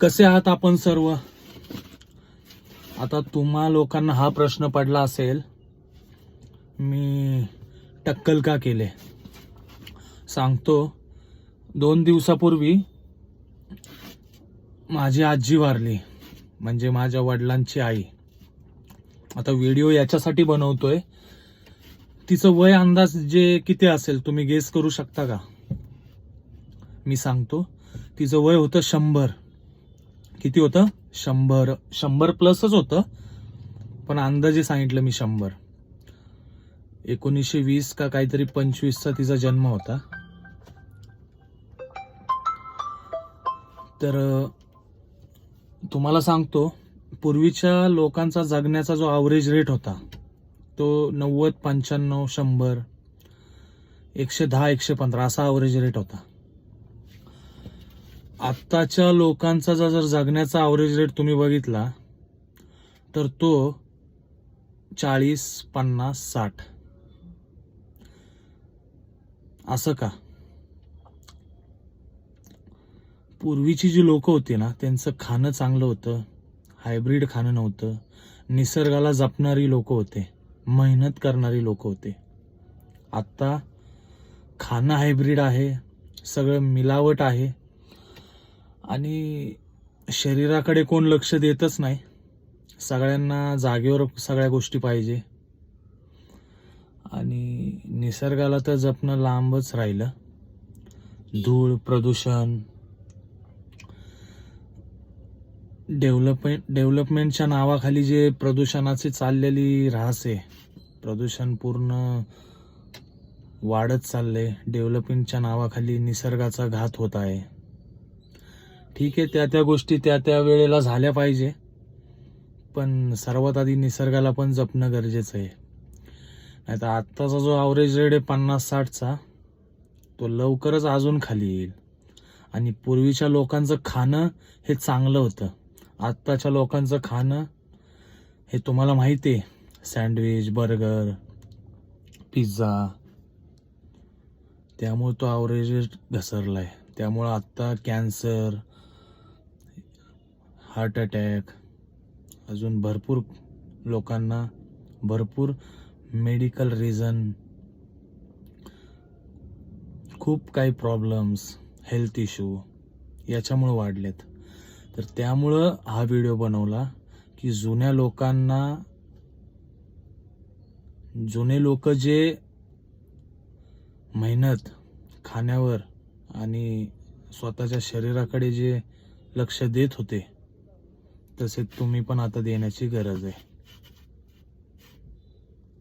कसे आहात आपण सर्व? आता तुम्हा लोकांना हा प्रश्न पडला असेल, मी टक्कल का केले. सांगतो. 2 दिवसापूर्वी माझी आजी वारली, म्हणजे माझ्या वडिलांची आई. आता व्हिडिओ याच्यासाठी बनवतोय, तिचं वय अंदाज जे किती असेल तुम्ही गेस करू शकता का? मी सांगतो. तिचं वय होतं 100. किती होतं? 100. 100 प्लसच होतं, पण अंदाजे सांगितलं मी 100. 1920 का काहीतरी 25चा तिचा जन्म होता. तर तुम्हाला सांगतो, पूर्वीच्या लोकांचा जगण्याचा जो ॲव्हरेज रेट होता तो 90, 95, 100, 110, 115 असा ॲव्हरेज रेट होता. आत्ताच्या लोकांचा जर जगण्याचा ॲव्हरेज रेट तुम्ही बघितला तर तो 40, 50, 60 असं का? पूर्वीची जी लोक होती ना, त्यांचं खाणं चांगलं होतं, हायब्रिड खाणं नव्हतं, निसर्गाला जपणारी लोक होते, मेहनत करणारी लोक होते. आता खाणं हायब्रिड आहे, सगळं मिलावट आहे आणि शरीराकडे कोण लक्ष देतच नाही. सगळ्यांना जागेवर सगळ्या गोष्टी पाहिजे आणि निसर्गाला तर जपणं लांबच राहिलं. धूळ, प्रदूषण, डेव्हलपमेंटच्या नावाखाली जे प्रदूषणाची चाललेली ऱ्हास आहे, प्रदूषण पूर्ण वाढत चाललंय. डेव्हलपमेंटच्या नावाखाली निसर्गाचा घात होत आहे. ठीक आहे, त्या गोष्टी त्या वेळेला झाल्या पाहिजे, पण सर्वात आधी निसर्गाला पण जपणं गरजेचं आहे. नाहीतर आत्ताचा जो ॲव्हरेज रेट आहे 50-60चा, तो लवकरच अजून खाली येईल. आणि पूर्वीच्या लोकांचं खाणं हे चांगलं होतं. आत्ताच्या लोकांचं खाणं हे तुम्हाला माहिती आहे, सँडविच, बर्गर, पिझ्झा. त्यामुळे तो ॲव्हरेज रेट घसरलाय. त्यामुळं आत्ता कॅन्सर, हार्ट अटॅक, अजून भरपूर लोकांना भरपूर मेडिकल रिझन, खूप काही प्रॉब्लेम्स, हेल्थ इश्यू याच्यामुळे वाढलेत. तर त्यामुळं हा व्हिडिओ बनवला की जुने लोक जे मेहनत खाण्यावर आणि स्वतःच्या शरीराकडे जे लक्ष देत होते, तसे तुम्ही पण आता देण्याची गरज आहे.